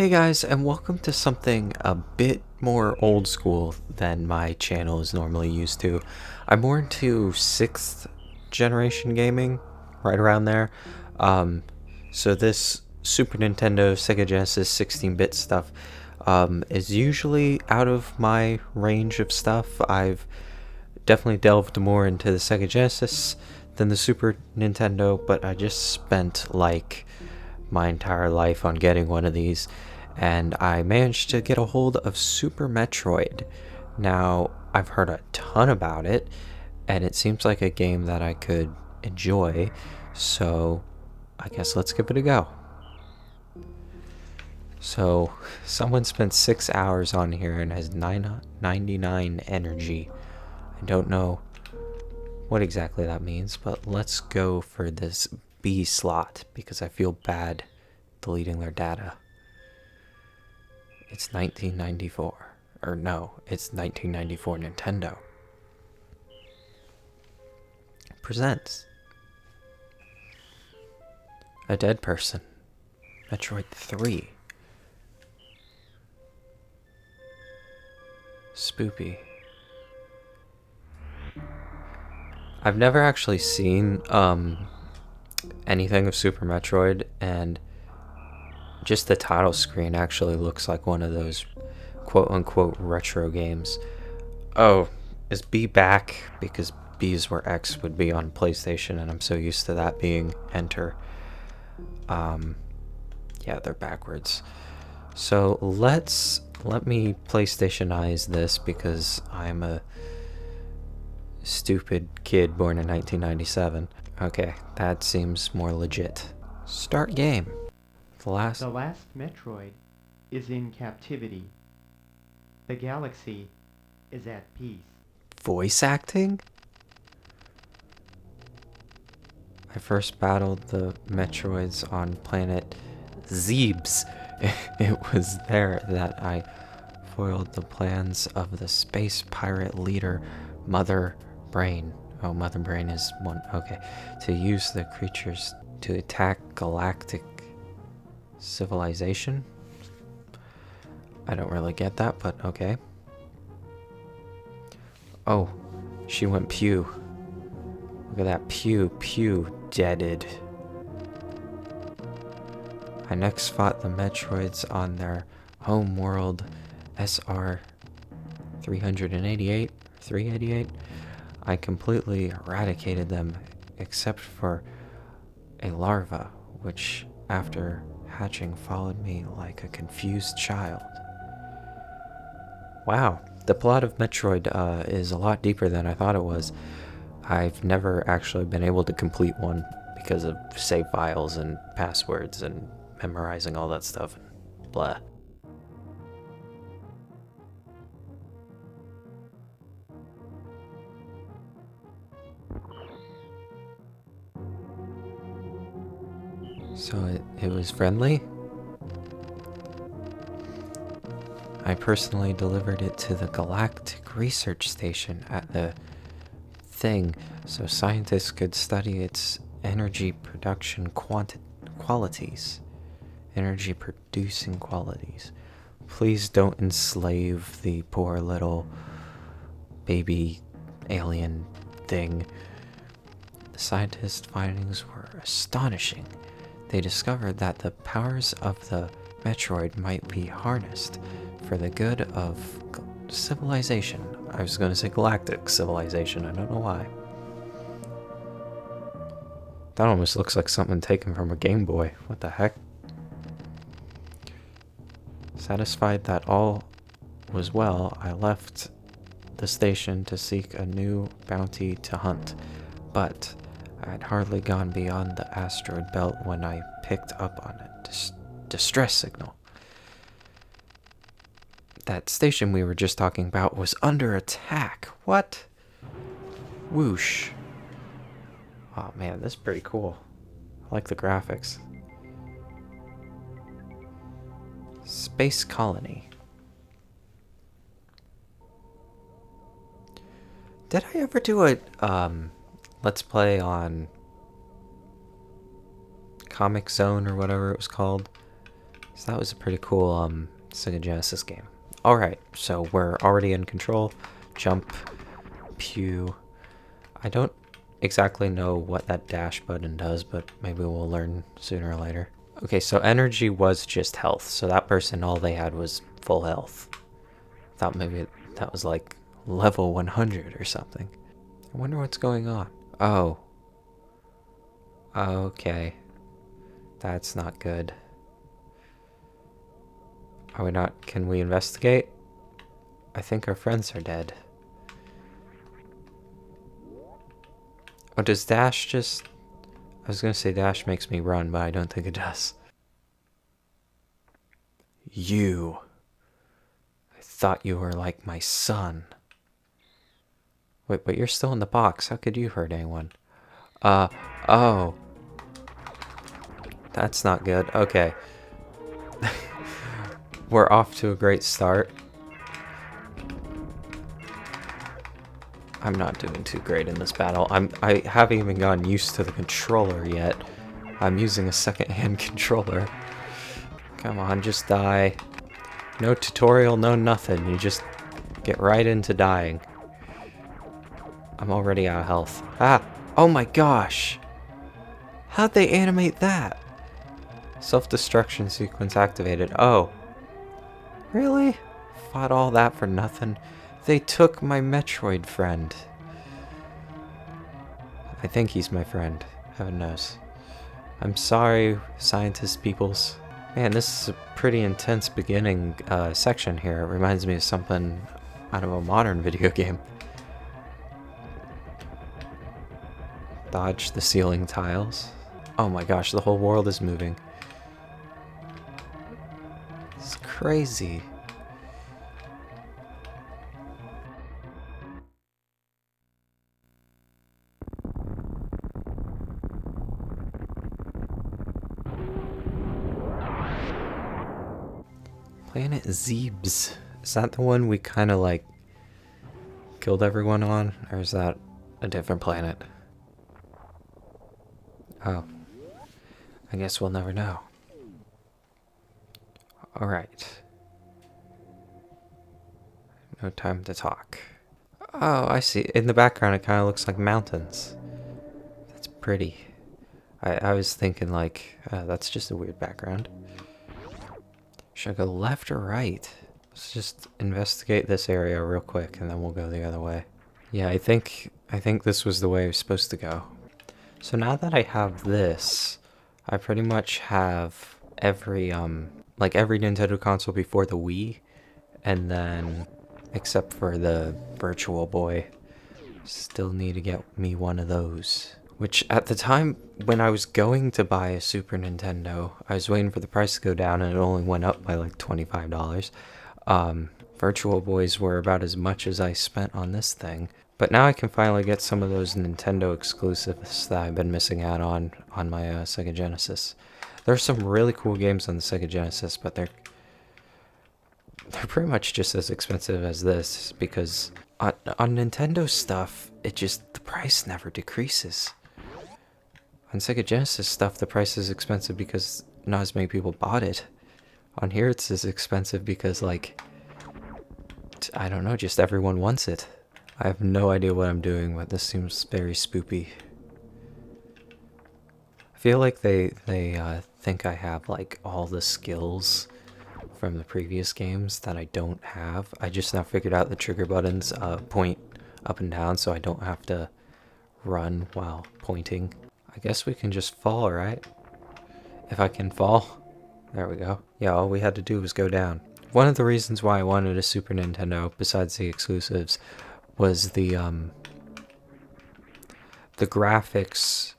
Hey guys, and welcome to something a bit more old school than my channel is normally used to. I'm more into 6th generation gaming, right around there. Um, so this Super Nintendo, Sega Genesis 16-bit stuff is usually out of my range of stuff. I've definitely delved more into the Sega Genesis than the Super Nintendo, but I just spent like my entire life on getting one of these, and I managed to get a hold of Super Metroid. Now, I've heard a ton about it, and it seems like a game that I could enjoy, so I guess let's give it a go. So, someone spent 6 hours on here and has 99 energy. I don't know what exactly that means, but let's go for this B slot because I feel bad deleting their data. It's 1994. Or no, it's 1994 Nintendo. Presents A Dead Person. Metroid 3. Spoopy. I've never actually seen anything of Super Metroid, and just the title screen actually looks like one of those quote-unquote retro games. Oh, is B back? Because B is where X would be on PlayStation, and I'm so used to that being enter. Yeah, they're backwards. So let me PlayStationize this because I'm a stupid kid born in 1997. Okay, that seems more legit. Start game. The last Metroid is in captivity. The galaxy is at peace. Voice acting? I first battled the Metroids on planet Zebes. It was there that I foiled the plans of the space pirate leader, Mother Brain. Oh, Mother Brain is one. Okay. To use the creatures to attack galactic civilization? I don't really get that, but okay. Oh, she went pew. Look at that pew deaded. I next fought the Metroids on their home world SR 388. I completely eradicated them except for a larva, which after hatching followed me like a confused child. Wow, the plot of Metroid is a lot deeper than I thought it was. I've never actually been able to complete one because of save files and passwords and memorizing all that stuff and blah. So it was friendly? I personally delivered it to the Galactic Research Station at the thing so scientists could study its energy production qualities. Energy producing qualities. Please don't enslave the poor little baby alien thing. The scientists' findings were astonishing. They discovered that the powers of the Metroid might be harnessed for the good of civilization. I was going to say galactic civilization, I don't know why. That almost looks like something taken from a Game Boy. What the heck? Satisfied that all was well, I left the station to seek a new bounty to hunt, but I had hardly gone beyond the asteroid belt when I picked up on a distress signal. That station we were just talking about was under attack. What? Whoosh. Oh man, this is pretty cool. I like the graphics. Space Colony. Did I ever do a let's play on Comic Zone or whatever it was called? So that was a pretty cool Sega Genesis game. Alright, so we're already in control. Jump, pew. I don't exactly know what that dash button does, but maybe we'll learn sooner or later. Okay, so energy was just health. So that person, all they had was full health. Thought maybe that was like level 100 or something. I wonder what's going on. Oh. Okay. That's not good. Are we not? Can we investigate? I think our friends are dead. Oh, does dash just... I was gonna say dash makes me run, but I don't think it does. You. I thought you were like my son. Wait, but you're still in the box. How could you hurt anyone? Oh. That's not good. Okay. We're off to a great start. I'm not doing too great in this battle. I haven't even gotten used to the controller yet. I'm using a second-hand controller. Come on, just die. No tutorial, no nothing. You just get right into dying. I'm already out of health. Ah! Oh my gosh! How'd they animate that? Self-destruction sequence activated. Oh. Really? Fought all that for nothing? They took my Metroid friend. I think he's my friend. Heaven knows. I'm sorry, scientist peoples. Man, this is a pretty intense beginning section here. It reminds me of something out of a modern video game. Dodge the ceiling tiles. Oh my gosh, the whole world is moving. It's crazy. Planet Zebes. Is that the one we kind of like killed everyone on? Or is that a different planet? Oh. I guess we'll never know. Alright. No time to talk. Oh, I see. In the background it kind of looks like mountains. That's pretty. I was thinking like, that's just a weird background. Should I go left or right? Let's just investigate this area real quick and then we'll go the other way. Yeah, I think this was the way it was supposed to go. So now that I have this, I pretty much have every like every Nintendo console before the Wii, and then except for the Virtual Boy. Still need to get me one of those. Which, at the time, when I was going to buy a Super Nintendo, I was waiting for the price to go down, and it only went up by like $25. Virtual Boys were about as much as I spent on this thing. But now I can finally get some of those Nintendo exclusives that I've been missing out on my Sega Genesis. There's some really cool games on the Sega Genesis, but they're pretty much just as expensive as this, because on Nintendo stuff, the price never decreases. On Sega Genesis stuff, the price is expensive because not as many people bought it. On here, it's as expensive because, like, I don't know, just everyone wants it. I have no idea what I'm doing, but this seems very spoopy. I feel like they think I have, like, all the skills from the previous games that I don't have. I just now figured out the trigger buttons point up and down so I don't have to run while pointing. I guess we can just fall, right? If I can fall. There we go. Yeah, all we had to do was go down. One of the reasons why I wanted a Super Nintendo, besides the exclusives, was the graphics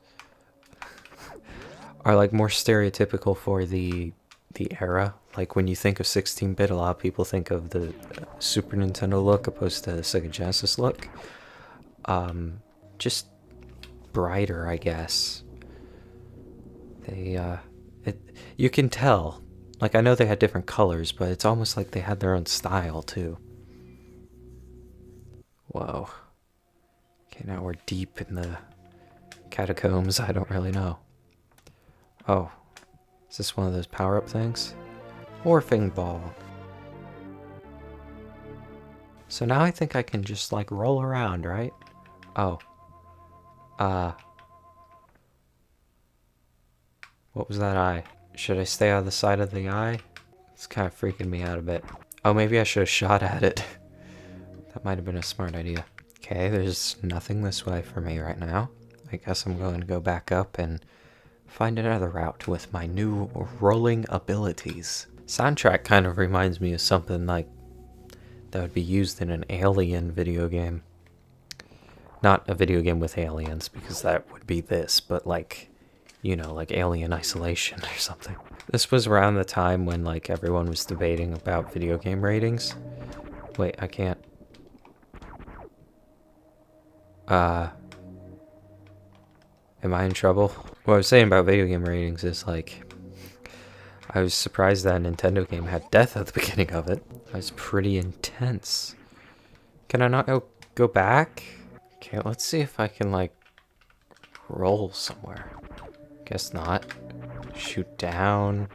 are like more stereotypical for the era. Like when you think of 16-bit, a lot of people think of the Super Nintendo look opposed to the Sega Genesis look. Just brighter, I guess. You can tell. Like, I know they had different colors, but it's almost like they had their own style, too. Whoa. Okay, now we're deep in the catacombs. I don't really know. Oh. Is this one of those power-up things? Morphing ball. So now I think I can just like roll around, right? Oh. What was that eye? Should I stay on the side of the eye? It's kind of freaking me out a bit. Oh, maybe I should have shot at it. That might have been a smart idea. Okay, there's nothing this way for me right now. I guess I'm going to go back up and find another route with my new rolling abilities. Soundtrack kind of reminds me of something like that would be used in an Alien video game. Not a video game with aliens, because that would be this, but like, you know, like Alien Isolation or something. This was around the time when like everyone was debating about video game ratings. Wait, I can't. Am I in trouble? What I was saying about video game ratings is like, I was surprised that a Nintendo game had death at the beginning of it. That was pretty intense. Can I not go back? Okay, let's see if I can like roll somewhere. Guess not. Shoot down.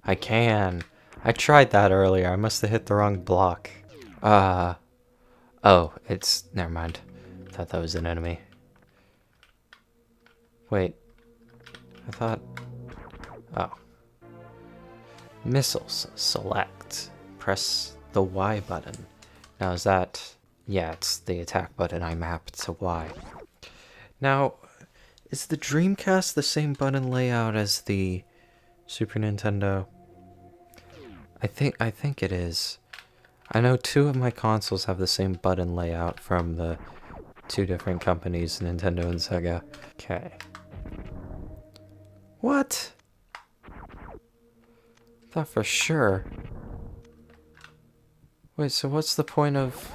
I can. I tried that earlier. I must have hit the wrong block. Oh, it's... Never mind. Thought that was an enemy. Wait. I thought... Oh. Missiles. Select. Press the Y button. Now is that... Yeah, it's the attack button I mapped to Y. Now, is the Dreamcast the same button layout as the Super Nintendo? I think it is. I know 2 of my consoles have the same button layout from the 2 different companies, Nintendo and Sega. Okay. What? Thought for sure. Wait, so what's the point of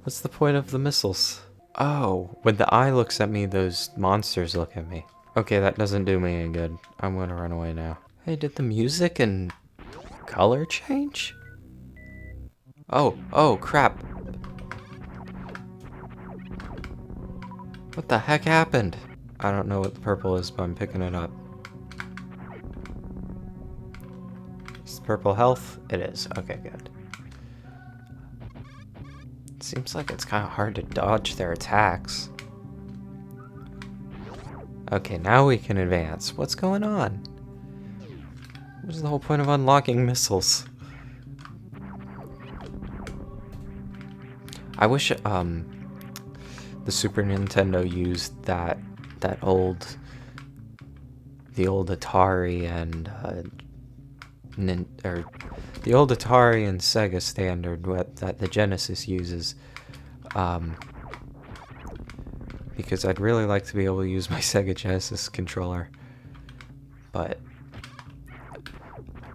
the missiles? Oh, when the eye looks at me, those monsters look at me. Okay, that doesn't do me any good. I'm gonna run away now. Hey, did the music and color change? Oh, crap. What the heck happened? I don't know what the purple is, but I'm picking it up. Is purple health? It is. Okay, good. Seems like it's kind of hard to dodge their attacks. Okay, now we can advance. What's going on? What's the whole point of unlocking missiles? I wish the Super Nintendo used the old Atari and the old Atari and Sega standard that the Genesis uses, because I'd really like to be able to use my Sega Genesis controller, but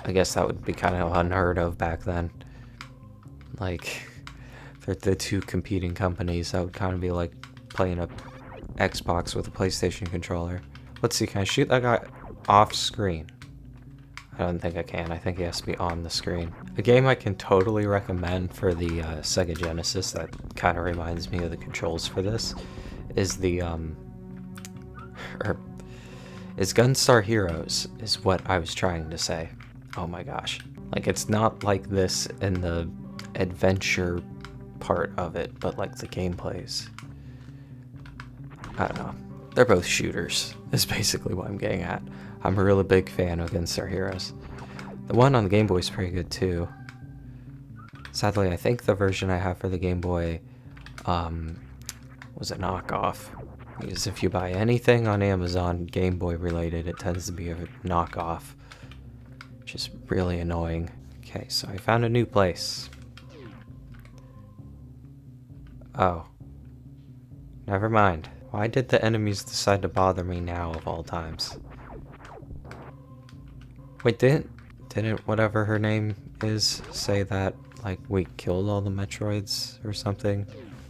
I guess that would be kind of unheard of back then. Like, they're the 2 competing companies. That would kind of be like playing a Xbox with a PlayStation controller. Let's see, can I shoot that guy off screen? I don't think I can. I think he has to be on the screen. A game I can totally recommend for the Sega Genesis that kind of reminds me of the controls for this is the is Gunstar Heroes, is what I was trying to say. Oh my gosh. Like, it's not like this in the adventure part of it, but like the gameplays. I don't know. They're both shooters, is basically what I'm getting at. I'm a really big fan of Gunstar Heroes. The one on the Game Boy is pretty good too. Sadly, I think the version I have for the Game Boy was a knockoff. Because if you buy anything on Amazon Game Boy related, it tends to be a knockoff. Which is really annoying. Okay, so I found a new place. Oh. Never mind. Why did the enemies decide to bother me now of all times? Wait, didn't whatever her name is say that, like, we killed all the Metroids or something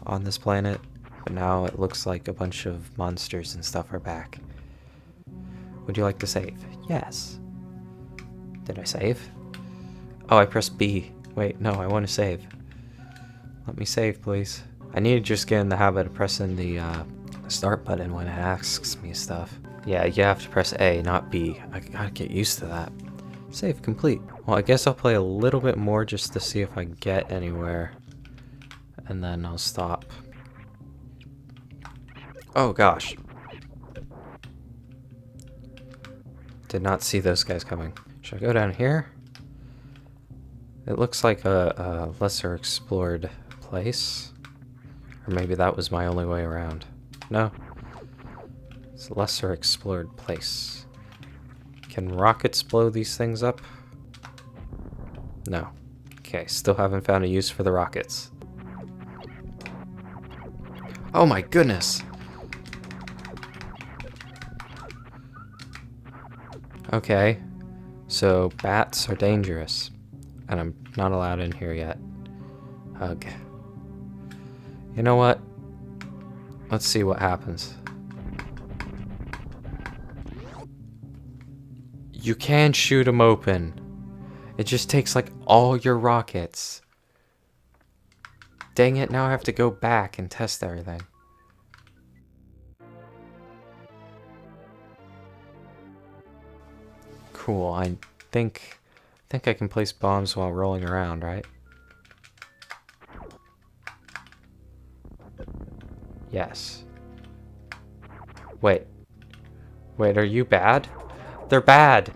on this planet? But now it looks like a bunch of monsters and stuff are back. Would you like to save? Yes. Did I save? Oh, I pressed B. Wait, no, I want to save. Let me save, please. I need to just get in the habit of pressing the start button when it asks me stuff. Yeah, you have to press A, not B. I gotta get used to that. Save complete. Well, I guess I'll play a little bit more just to see if I get anywhere. And then I'll stop. Oh gosh. Did not see those guys coming. Should I go down here? It looks like a lesser explored place. Or maybe that was my only way around. No. It's a lesser explored place. Can rockets blow these things up? No. Okay, still haven't found a use for the rockets. Oh my goodness! Okay, so bats are dangerous. And I'm not allowed in here yet. Ugh. You know what? Let's see what happens. You can shoot them open. It just takes like all your rockets. Dang it, now I have to go back and test everything. Cool, I think I can place bombs while rolling around, right? Yes. Wait, are you bad? They're bad!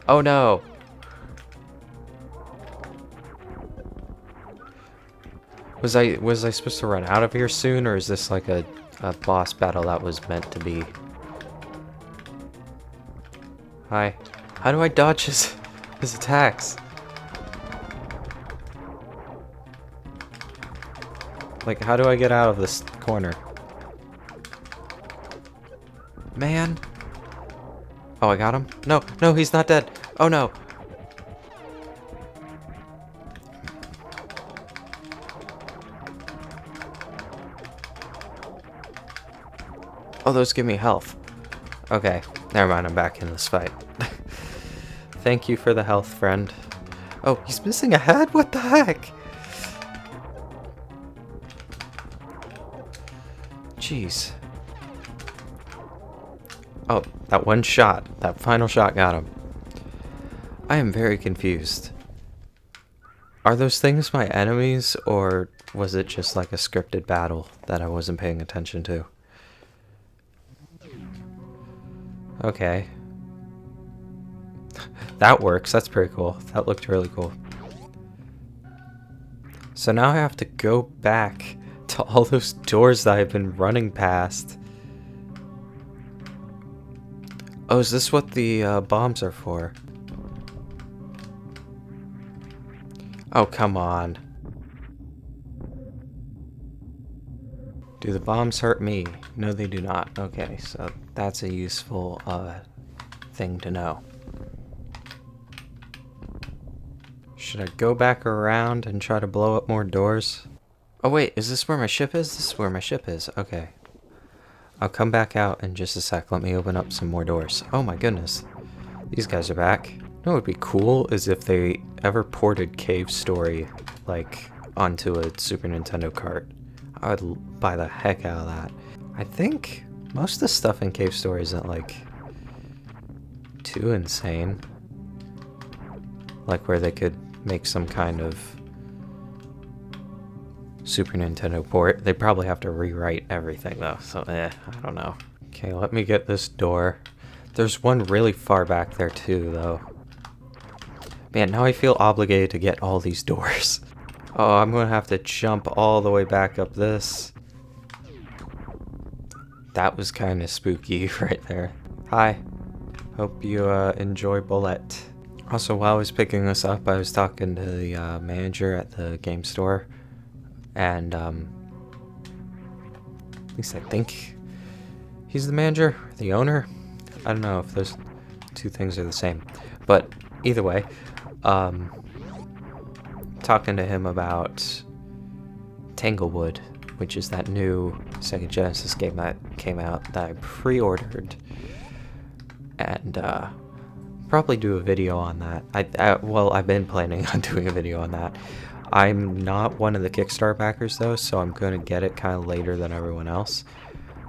Oh no! Was I supposed to run out of here soon, or is this like a boss battle that was meant to be? Hi. How do I dodge his attacks? Like, how do I get out of this corner? Man! Oh, I got him? No, no, he's not dead! Oh no! Oh, those give me health. Okay, never mind, I'm back in this fight. Thank you for the health, friend. Oh, he's missing a head? What the heck? Jeez. Oh, that one shot. That final shot got him. I am very confused. Are those things my enemies, or was it just like a scripted battle that I wasn't paying attention to? Okay. That works. That's pretty cool. That looked really cool. So now I have to go back to all those doors that I've been running past. Oh, is this what the bombs are for? Oh, come on. Do the bombs hurt me? No, they do not. Okay, so that's a useful thing to know. Should I go back around and try to blow up more doors? Oh wait, is this where my ship is? This is where my ship is. Okay. I'll come back out in just a sec. Let me open up some more doors. Oh my goodness. These guys are back. You know what would be cool is if they ever ported Cave Story, like, onto a Super Nintendo cart. I would buy the heck out of that. I think most of the stuff in Cave Story isn't, like, too insane. Like, where they could make some kind of Super Nintendo port. They probably have to rewrite everything, though, so I don't know. Okay, let me get this door. There's one really far back there, too, though. Man, now I feel obligated to get all these doors. Oh, I'm gonna have to jump all the way back up this. That was kind of spooky right there. Hi. Hope you enjoy Bullet. Also, while I was picking this up, I was talking to the manager at the game store. And, at least I think he's the manager, the owner. I don't know if those two things are the same. But either way, talking to him about Tanglewood, which is that new Sega Genesis game that came out that I pre-ordered. And, probably do a video on that. Well, I've been planning on doing a video on that. I'm not one of the Kickstarter backers though, so I'm going to get it kind of later than everyone else.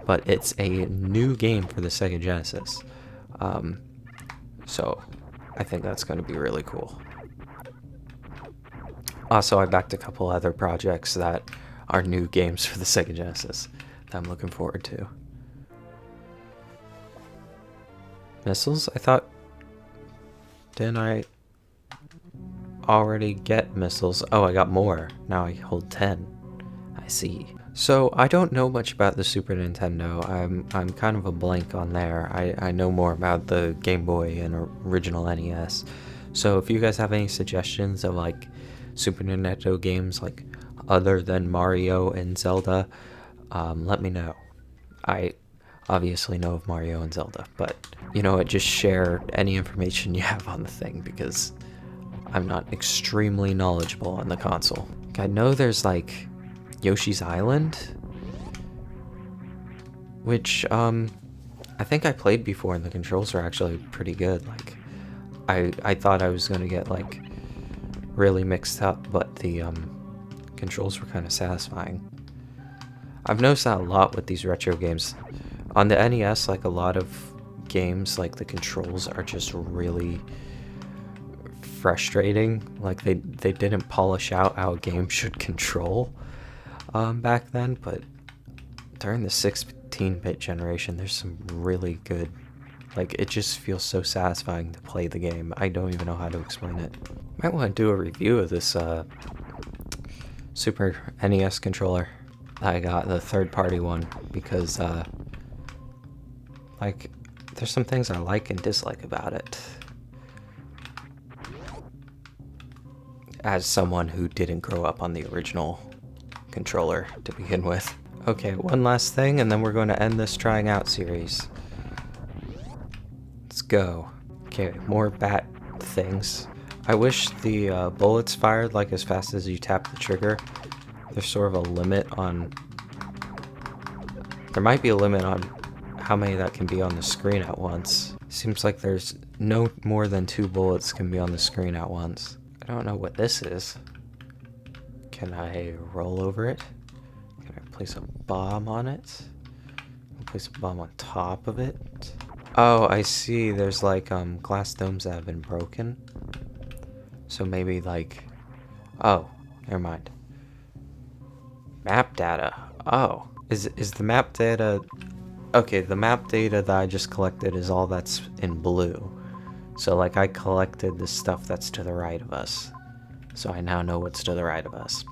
But it's a new game for the Sega Genesis. So I think that's going to be really cool. Also, I backed a couple other projects that are new games for the Sega Genesis that I'm looking forward to. Missiles? I thought... Didn't I already get missiles? Oh, I got more. Now I hold 10. I see. So, I don't know much about the Super Nintendo. I'm kind of a blank on there. I know more about the Game Boy and original NES. So, if you guys have any suggestions of, like, Super Nintendo games, like, other than Mario and Zelda, let me know. I obviously know of Mario and Zelda, but, you know what, just share any information you have on the thing, because I'm not extremely knowledgeable on the console. I know there's, like, Yoshi's Island, which, I think I played before, and the controls are actually pretty good. Like, I thought I was gonna get, like, really mixed up, but the, controls were kind of satisfying. I've noticed that a lot with these retro games. On the NES, like, a lot of games, like, the controls are just really frustrating. Like, they didn't polish out how a game should control back then, but during the 16-bit generation, there's some really good, like, it just feels so satisfying to play the game. I don't even know how to explain it. Might want to do a review of this Super NES controller. I got the third-party one because like, there's some things I like and dislike about it. As someone who didn't grow up on the original controller to begin with. Okay, one last thing, and then we're going to end this trying out series. Let's go. Okay, more bat things. I wish the bullets fired like as fast as you tap the trigger. There's sort of a limit on... There might be a limit on how many that can be on the screen at once. Seems like there's no more than 2 bullets can be on the screen at once. I don't know what this is. Can I roll over it? Can I place a bomb on it? Place a bomb on top of it? Oh, I see. There's like glass domes that have been broken. So maybe like... Oh, never mind. Map data. Oh. Is the map data... Okay, the map data that I just collected is all that's in blue. So, like, I collected the stuff that's to the right of us. So I now know what's to the right of us.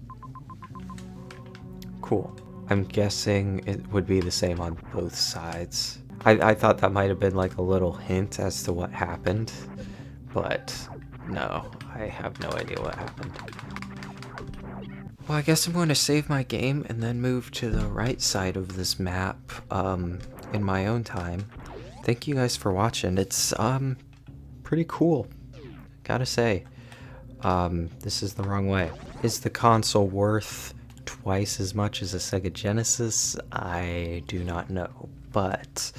Cool. I'm guessing it would be the same on both sides. I thought that might have been, like, a little hint as to what happened. But, no. I have no idea what happened. Well, I guess I'm going to save my game and then move to the right side of this map in my own time. Thank you guys for watching. It's pretty cool, gotta say. This is the wrong way. Is the console worth twice as much as a Sega Genesis? I do not know, but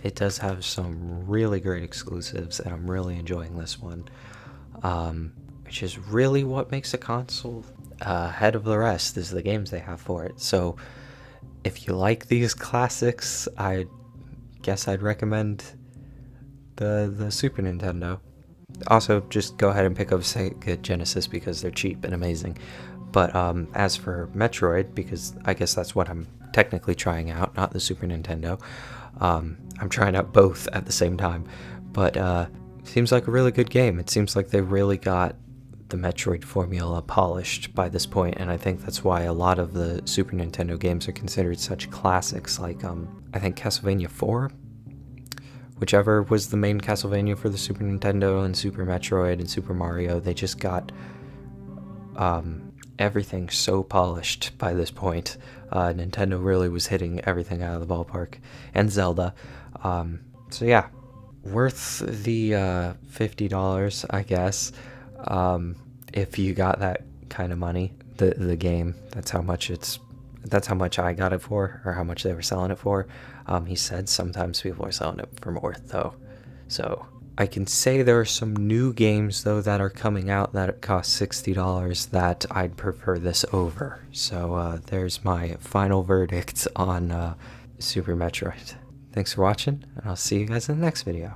it does have some really great exclusives, and I'm really enjoying this one, which is really what makes a console ahead of the rest, is the games they have for it. So if you like these classics, I guess I'd recommend the Super Nintendo. Also, just go ahead and pick up Sega Genesis because they're cheap and amazing. But as for Metroid, because I guess that's what I'm technically trying out, not the Super Nintendo, I'm trying out both at the same time. But seems like a really good game. It seems like they really got the Metroid formula polished by this point, and I think that's why a lot of the Super Nintendo games are considered such classics, like I think Castlevania 4, whichever was the main Castlevania for the Super Nintendo, and Super Metroid and Super Mario. They just got everything so polished by this point. Nintendo really was hitting everything out of the ballpark, and Zelda. So yeah, worth the $50, I guess. If you got that kind of money, the game, that's how much I got it for, or how much they were selling it for. He said sometimes people are selling it for more though. So I can say there are some new games though that are coming out that cost $60 that I'd prefer this over. So there's my final verdict on Super Metroid. Thanks for watching, and I'll see you guys in the next video.